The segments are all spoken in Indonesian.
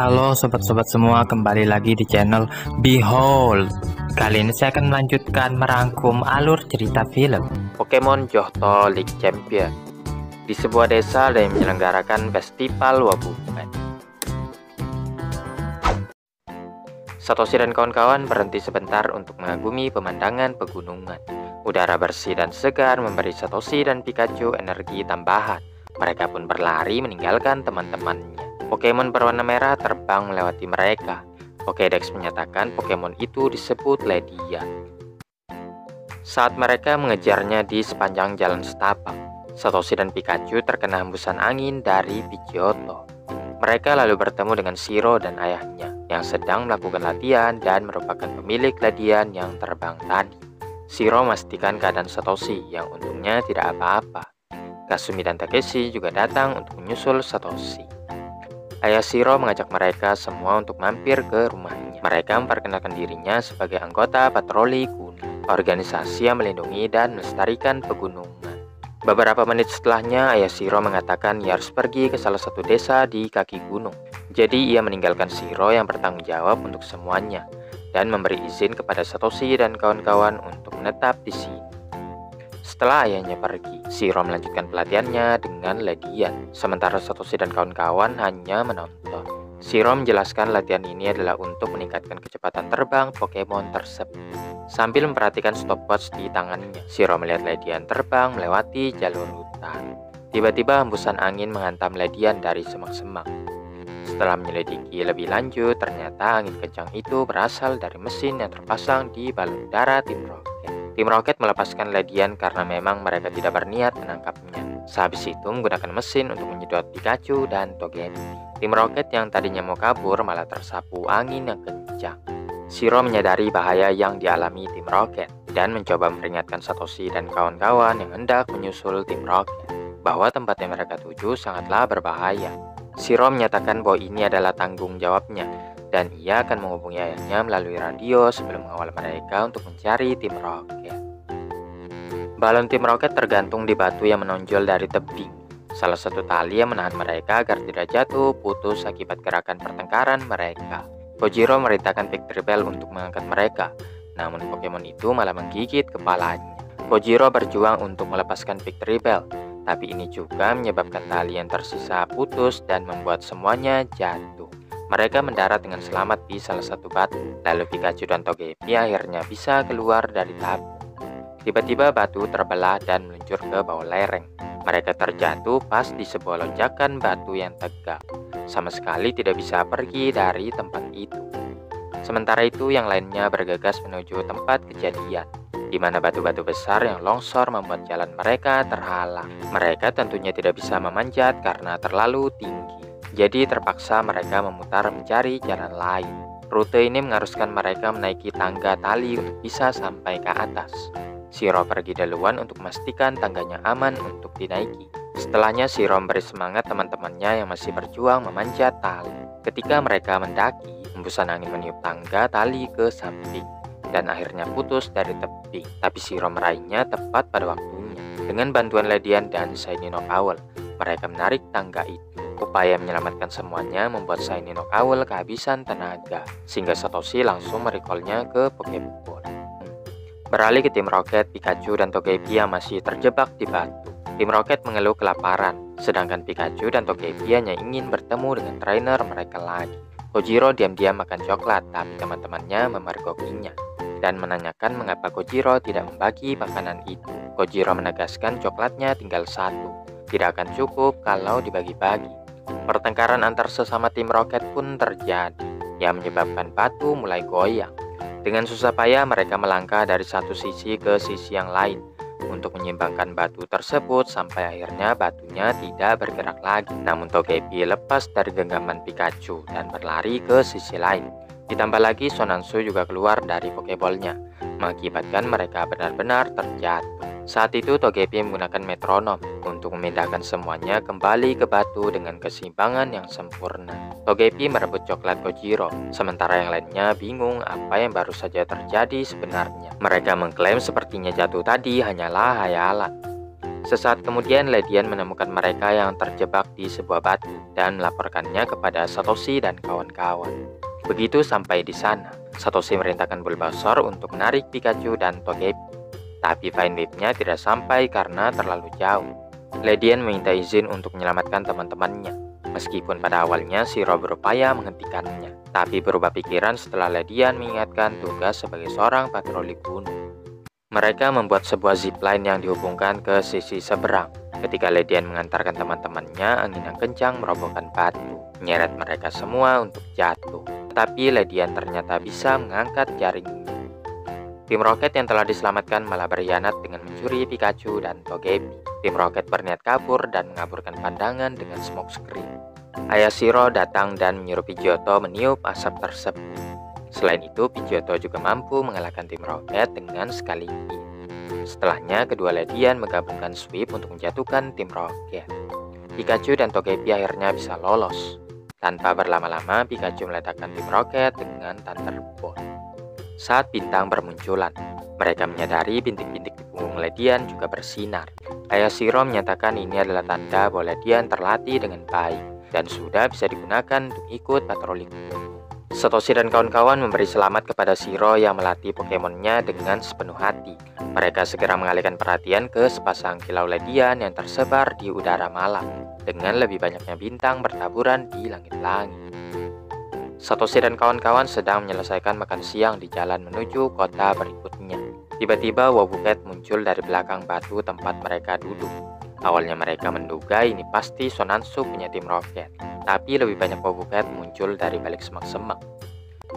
Halo sobat-sobat semua, kembali lagi di channel Behold. Kali ini saya akan melanjutkan merangkum alur cerita film Pokemon Johto League Champion. Di sebuah desa ada yang menyelenggarakan festival Wabumen. Satoshi dan kawan-kawan berhenti sebentar untuk mengagumi pemandangan pegunungan. Udara bersih dan segar memberi Satoshi dan Pikachu energi tambahan. Mereka pun berlari meninggalkan teman-temannya. Pokemon berwarna merah terbang melewati mereka. Pokédex menyatakan Pokemon itu disebut Ledian. Saat mereka mengejarnya di sepanjang jalan setapak, Satoshi dan Pikachu terkena hembusan angin dari Pidgeotto. Mereka lalu bertemu dengan Shiro dan ayahnya yang sedang melakukan latihan dan merupakan pemilik Ledian yang terbang tadi. Shiro memastikan keadaan Satoshi yang untungnya tidak apa-apa. Kasumi dan Takeshi juga datang untuk menyusul Satoshi. Ayah Shiro mengajak mereka semua untuk mampir ke rumahnya. Mereka memperkenalkan dirinya sebagai anggota patroli gunung, organisasi yang melindungi dan melestarikan pegunungan. Beberapa menit setelahnya, Ayah Shiro mengatakan ia harus pergi ke salah satu desa di kaki gunung. Jadi ia meninggalkan Shiro yang bertanggung jawab untuk semuanya dan memberi izin kepada Satoshi dan kawan-kawan untuk menetap di sini. Setelah ayahnya pergi, Shiro melanjutkan pelatihannya dengan Ledian, sementara Satoshi dan kawan-kawan hanya menonton. Shiro menjelaskan latihan ini adalah untuk meningkatkan kecepatan terbang Pokemon tersebut. Sambil memperhatikan stopwatch di tangannya, Shiro melihat Ledian terbang melewati jalur hutan. Tiba-tiba hembusan angin menghantam Ledian dari semak-semak. Setelah menyelidiki lebih lanjut, ternyata angin kencang itu berasal dari mesin yang terpasang di balon udara Tim Rocket. Tim Rocket melepaskan Ledian karena memang mereka tidak berniat menangkapnya. Sehabis itu menggunakan mesin untuk menyedot Pikachu dan Togepi. Tim Rocket yang tadinya mau kabur malah tersapu angin yang kencang. Shiro menyadari bahaya yang dialami Tim Rocket dan mencoba memperingatkan Satoshi dan kawan-kawan yang hendak menyusul Tim Rocket bahwa tempat yang mereka tuju sangatlah berbahaya. Shiro menyatakan bahwa ini adalah tanggung jawabnya dan ia akan menghubungi ayahnya melalui radio sebelum mengawal mereka untuk mencari Tim Rocket. Balon Tim Rocket tergantung di batu yang menonjol dari tebing. Salah satu tali yang menahan mereka agar tidak jatuh putus akibat gerakan pertengkaran mereka. Kojiro memerintahkan Victreebel untuk mengangkat mereka, namun Pokemon itu malah menggigit kepalanya. Kojiro berjuang untuk melepaskan Victreebel, tapi ini juga menyebabkan tali yang tersisa putus dan membuat semuanya jatuh. Mereka mendarat dengan selamat di salah satu batu, lalu Pikachu dan Togepi akhirnya bisa keluar dari tabung. Tiba-tiba batu terbelah dan meluncur ke bawah lereng. Mereka terjatuh pas di sebuah lonjakan batu yang tegak. Sama sekali tidak bisa pergi dari tempat itu. Sementara itu yang lainnya bergegas menuju tempat kejadian, di mana batu-batu besar yang longsor membuat jalan mereka terhalang. Mereka tentunya tidak bisa memanjat karena terlalu tinggi. Jadi terpaksa mereka memutar mencari jalan lain. Rute ini mengharuskan mereka menaiki tangga tali untuk bisa sampai ke atas. Shiro pergi duluan untuk memastikan tangganya aman untuk dinaiki. Setelahnya Shiro memberi semangat teman-temannya yang masih berjuang memanjat tali. Ketika mereka mendaki, hembusan angin meniup tangga tali ke samping dan akhirnya putus dari tebing. Tapi Shiro meraihnya tepat pada waktunya. Dengan bantuan Ledian dan Shiny Knockowl, mereka menarik tangga itu. Upaya menyelamatkan semuanya membuat Shiny Knockowl kehabisan tenaga, sehingga Satoshi langsung merecallnya ke Pokéball. Beralih ke Tim Rocket, Pikachu dan Togepi yang masih terjebak di batu. Tim Rocket mengeluh kelaparan, sedangkan Pikachu dan Togepi hanya ingin bertemu dengan trainer mereka lagi. Kojiro diam-diam makan coklat, tapi teman-temannya memergokinya dan menanyakan mengapa Kojiro tidak membagi makanan itu. Kojiro menegaskan coklatnya tinggal satu, tidak akan cukup kalau dibagi-bagi. Pertengkaran antar sesama Tim Rocket pun terjadi, yang menyebabkan batu mulai goyang. Dengan susah payah mereka melangkah dari satu sisi ke sisi yang lain untuk menyimbangkan batu tersebut sampai akhirnya batunya tidak bergerak lagi. Namun Togepi lepas dari genggaman Pikachu dan berlari ke sisi lain. Ditambah lagi Sonansu juga keluar dari Pokéballnya, mengakibatkan mereka benar-benar terjatuh. Saat itu Togepi menggunakan metronom untuk memindahkan semuanya kembali ke batu dengan keseimbangan yang sempurna. Togepi merebut coklat Kojiro, sementara yang lainnya bingung apa yang baru saja terjadi sebenarnya. Mereka mengklaim sepertinya jatuh tadi hanyalah hayalan. Sesaat kemudian, Ledian menemukan mereka yang terjebak di sebuah batu dan melaporkannya kepada Satoshi dan kawan-kawan. Begitu sampai di sana, Satoshi merintahkan Bulbasaur untuk menarik Pikachu dan Togepi. Tapi Vine Whip-nya tidak sampai karena terlalu jauh. Ledian meminta izin untuk menyelamatkan teman-temannya. Meskipun pada awalnya Shiro berupaya menghentikannya, tapi berubah pikiran setelah Ledian mengingatkan tugas sebagai seorang patroli gunung. Mereka membuat sebuah zipline yang dihubungkan ke sisi seberang. Ketika Ledian mengantarkan teman-temannya, angin yang kencang merobohkan batu, menyeret mereka semua untuk jatuh. Tetapi Ledian ternyata bisa mengangkat jaringnya. Tim Rocket yang telah diselamatkan malah berkhianat dengan mencuri Pikachu dan Togepi. Tim Rocket berniat kabur dan mengaburkan pandangan dengan smoke screen. Ayah Shiro datang dan menyuruh Pidgeotto meniup asap tersebut. Selain itu, Pidgeotto juga mampu mengalahkan tim Rocket dengan sekali hit. Setelahnya, kedua Ledian menggabungkan sweep untuk menjatuhkan tim Rocket. Pikachu dan Togepi akhirnya bisa lolos. Tanpa berlama-lama, Pikachu meletakkan tim Rocket dengan Thunderbolt. Saat bintang bermunculan, mereka menyadari bintik-bintik di punggung Ledian juga bersinar. Ayah Shiro menyatakan ini adalah tanda bahwa Ledian terlatih dengan baik dan sudah bisa digunakan untuk ikut patroli. Satoshi dan kawan-kawan memberi selamat kepada Shiro yang melatih Pokemonnya dengan sepenuh hati. Mereka segera mengalihkan perhatian ke sepasang kilau Ledian yang tersebar di udara malam, dengan lebih banyaknya bintang bertaburan di langit-langit. Satoshi dan kawan-kawan sedang menyelesaikan makan siang di jalan menuju kota berikutnya. Tiba-tiba Wobbuffet muncul dari belakang batu tempat mereka duduk. Awalnya mereka menduga ini pasti Sonansu punya tim Rocket, tapi lebih banyak Wobbuffet muncul dari balik semak-semak.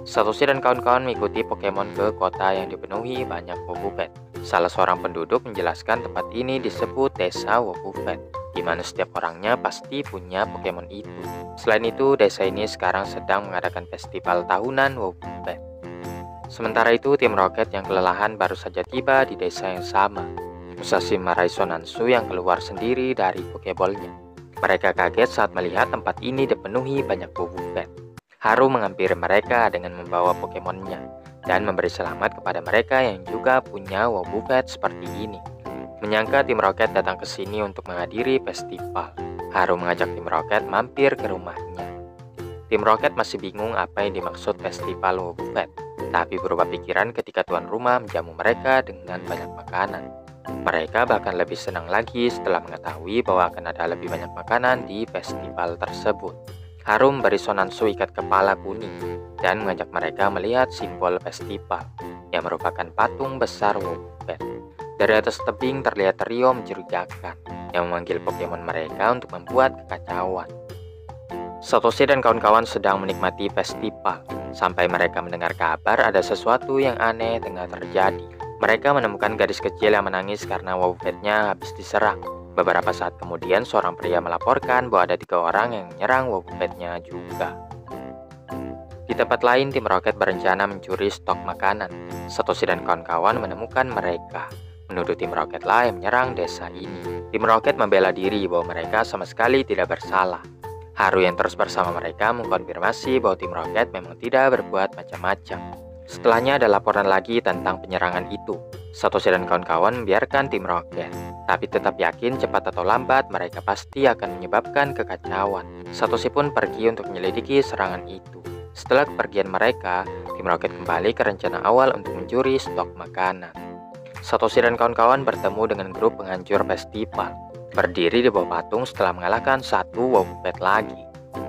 Satoshi dan kawan-kawan mengikuti Pokemon ke kota yang dipenuhi banyak Wobbuffet. Salah seorang penduduk menjelaskan tempat ini disebut Desa Wobbuffet, di mana setiap orangnya pasti punya Pokemon itu. Selain itu, desa ini sekarang sedang mengadakan festival tahunan Wobbuffet. Sementara itu, tim Rocket yang kelelahan baru saja tiba di desa yang sama. Musashi marahi Sonansu yang keluar sendiri dari Pokeball-nya. Mereka kaget saat melihat tempat ini dipenuhi banyak Wobbuffet. Haru menghampiri mereka dengan membawa Pokemonnya dan memberi selamat kepada mereka yang juga punya Wobbuffet seperti ini. Menyangka tim Rocket datang ke sini untuk menghadiri festival, Haru mengajak tim Rocket mampir ke rumahnya. Tim Rocket masih bingung apa yang dimaksud festival Wobbuffet, tapi berubah pikiran ketika tuan rumah menjamu mereka dengan banyak makanan. Mereka bahkan lebih senang lagi setelah mengetahui bahwa akan ada lebih banyak makanan di festival tersebut. Haru memberi Sonansu ikat kepala kuning dan mengajak mereka melihat simbol festival yang merupakan patung besar Wobbuffet. Dari atas tebing terlihat trio mencurigakan yang memanggil Pokemon mereka untuk membuat kekacauan. Satoshi dan kawan-kawan sedang menikmati festival sampai mereka mendengar kabar ada sesuatu yang aneh tengah terjadi. Mereka menemukan gadis kecil yang menangis karena Wobbuffet-nya habis diserang. Beberapa saat kemudian, seorang pria melaporkan bahwa ada 3 orang yang menyerang Wobbuffet-nya juga. Di tempat lain, tim Rocket berencana mencuri stok makanan. Satoshi dan kawan-kawan menemukan mereka, menuduh tim Rocket lah yang menyerang desa ini. Tim Rocket membela diri bahwa mereka sama sekali tidak bersalah. Haru yang terus bersama mereka mengkonfirmasi bahwa tim Rocket memang tidak berbuat macam-macam. Setelahnya ada laporan lagi tentang penyerangan itu. Satoshi dan kawan-kawan membiarkan tim Rocket, tapi tetap yakin cepat atau lambat mereka pasti akan menyebabkan kekacauan. Satoshi pun pergi untuk menyelidiki serangan itu. Setelah kepergian mereka, tim Rocket kembali ke rencana awal untuk mencuri stok makanan. Satoshi dan kawan-kawan bertemu dengan grup penghancur festival, berdiri di bawah patung setelah mengalahkan 1 Wobbuffet lagi.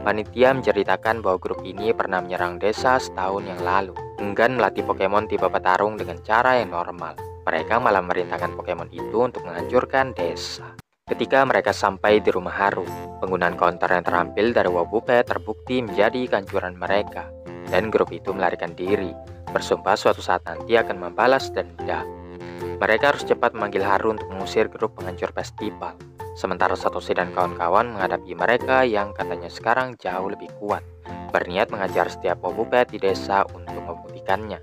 Panitia menceritakan bahwa grup ini pernah menyerang desa setahun yang lalu. Enggan melatih Pokemon tipe petarung dengan cara yang normal. Mereka malah merintahkan Pokemon itu untuk menghancurkan desa. Ketika mereka sampai di rumah Haru, penggunaan counter yang terampil dari Wobbuffet terbukti menjadi kehancuran mereka. Dan grup itu melarikan diri, bersumpah suatu saat nanti akan membalas dendam. Mereka harus cepat memanggil Haru untuk mengusir grup penghancur festival. Sementara Satoshi dan kawan-kawan menghadapi mereka yang katanya sekarang jauh lebih kuat, berniat mengajar setiap Wobbuffet di desa untuk membuktikannya.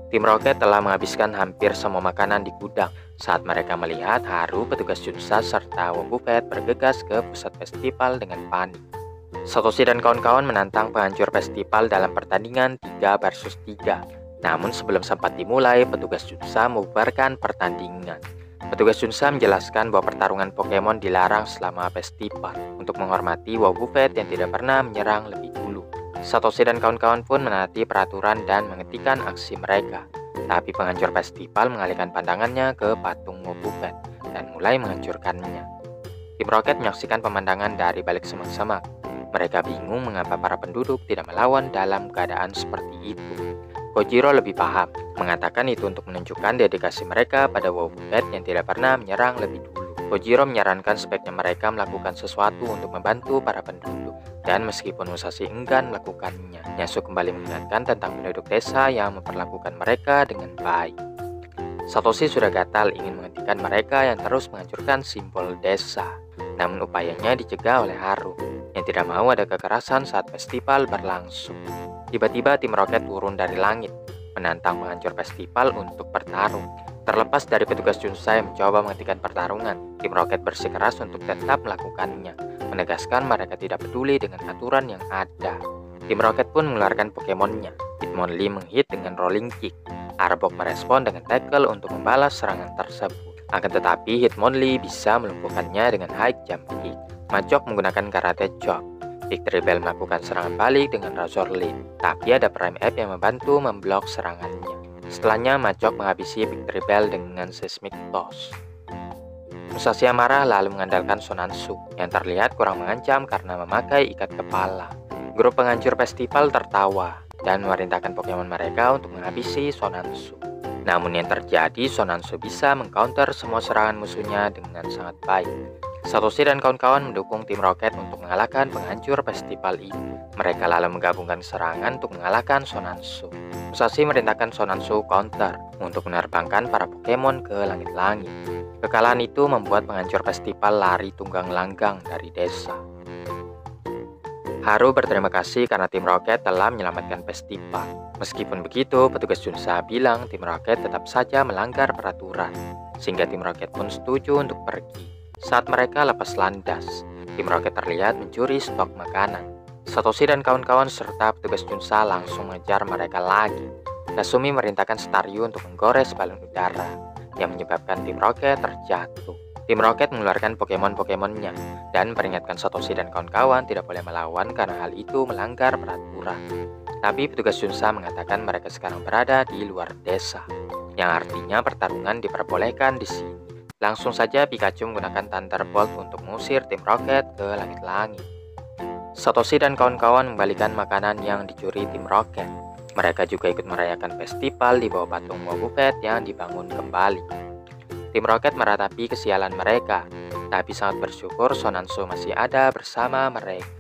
Tim Rocket telah menghabiskan hampir semua makanan di gudang saat mereka melihat Haru, petugas Junsa, serta Wobbuffet bergegas ke pusat festival dengan panik. Satoshi dan kawan-kawan menantang penghancur festival dalam pertandingan 3 versus 3. Namun sebelum sempat dimulai, petugas Junsa membubarkan pertandingan. Petugas Junsa menjelaskan bahwa pertarungan Pokemon dilarang selama festival untuk menghormati Wobbuffet yang tidak pernah menyerang lebih dulu. Satoshi dan kawan-kawan pun menaati peraturan dan menghentikan aksi mereka. Tapi penghancur festival mengalihkan pandangannya ke patung Wobbuffet dan mulai menghancurkannya. Tim Rocket menyaksikan pemandangan dari balik semak-semak. Mereka bingung mengapa para penduduk tidak melawan dalam keadaan seperti itu. Kojiro lebih paham, mengatakan itu untuk menunjukkan dedikasi mereka pada Wobbuffet yang tidak pernah menyerang lebih dulu. Kojiro menyarankan sebaiknya mereka melakukan sesuatu untuk membantu para penduduk, dan meskipun Musashi enggan melakukannya, Yasuo kembali mengingatkan tentang penduduk desa yang memperlakukan mereka dengan baik. Satoshi sudah gatal ingin menghentikan mereka yang terus menghancurkan simbol desa, namun upayanya dicegah oleh Haru, yang tidak mau ada kekerasan saat festival berlangsung. Tiba-tiba tim Rocket turun dari langit, menantang penghancur festival untuk bertarung. Terlepas dari petugas Junsa yang mencoba menghentikan pertarungan, tim Rocket bersikeras untuk tetap melakukannya, menegaskan mereka tidak peduli dengan aturan yang ada. Tim Rocket pun mengeluarkan Pokemonnya. Hitmonlee menghit dengan Rolling Kick. Arbok merespon dengan Tackle untuk membalas serangan tersebut. Akan tetapi Hitmonlee bisa melumpuhkannya dengan High Jump Kick. Machop menggunakan Karate Chop. Victreebel melakukan serangan balik dengan Razor Leaf, tapi ada Prime F yang membantu memblok serangannya. Setelahnya, Machop menghabisi Victreebel dengan Seismic Toss. Musashi marah lalu mengandalkan Sonansu, yang terlihat kurang mengancam karena memakai ikat kepala. Grup penghancur festival tertawa, dan memerintahkan Pokemon mereka untuk menghabisi Sonansu. Namun yang terjadi, Sonansu bisa mengcounter semua serangan musuhnya dengan sangat baik. Satoshi dan kawan-kawan mendukung tim Rocket untuk mengalahkan penghancur festival itu. Mereka lalu menggabungkan serangan untuk mengalahkan Sonansu. Musashi merintahkan Sonansu counter untuk menerbangkan para Pokemon ke langit-langit. Kekalahan itu membuat penghancur festival lari tunggang langgang dari desa. Haru berterima kasih karena tim Rocket telah menyelamatkan festival. Meskipun begitu, petugas Junsa bilang tim Rocket tetap saja melanggar peraturan, sehingga tim Rocket pun setuju untuk pergi. Saat mereka lepas landas, tim Rocket terlihat mencuri stok makanan. Satoshi dan kawan-kawan serta petugas Junsa langsung mengejar mereka lagi. Kasumi merintahkan Staryu untuk menggores balon udara, yang menyebabkan tim Rocket terjatuh. Tim Rocket mengeluarkan Pokemon-Pokemonnya, dan peringatkan Satoshi dan kawan-kawan tidak boleh melawan karena hal itu melanggar peraturan. Tapi petugas Junsa mengatakan mereka sekarang berada di luar desa, yang artinya pertarungan diperbolehkan di sini. Langsung saja Pikachu menggunakan Thunderbolt untuk mengusir tim Rocket ke langit-langit. Satoshi dan kawan-kawan membalikan makanan yang dicuri tim Rocket. Mereka juga ikut merayakan festival di bawah patung Wobbuffet yang dibangun kembali. Tim Rocket meratapi kesialan mereka, tapi sangat bersyukur Sonansu masih ada bersama mereka.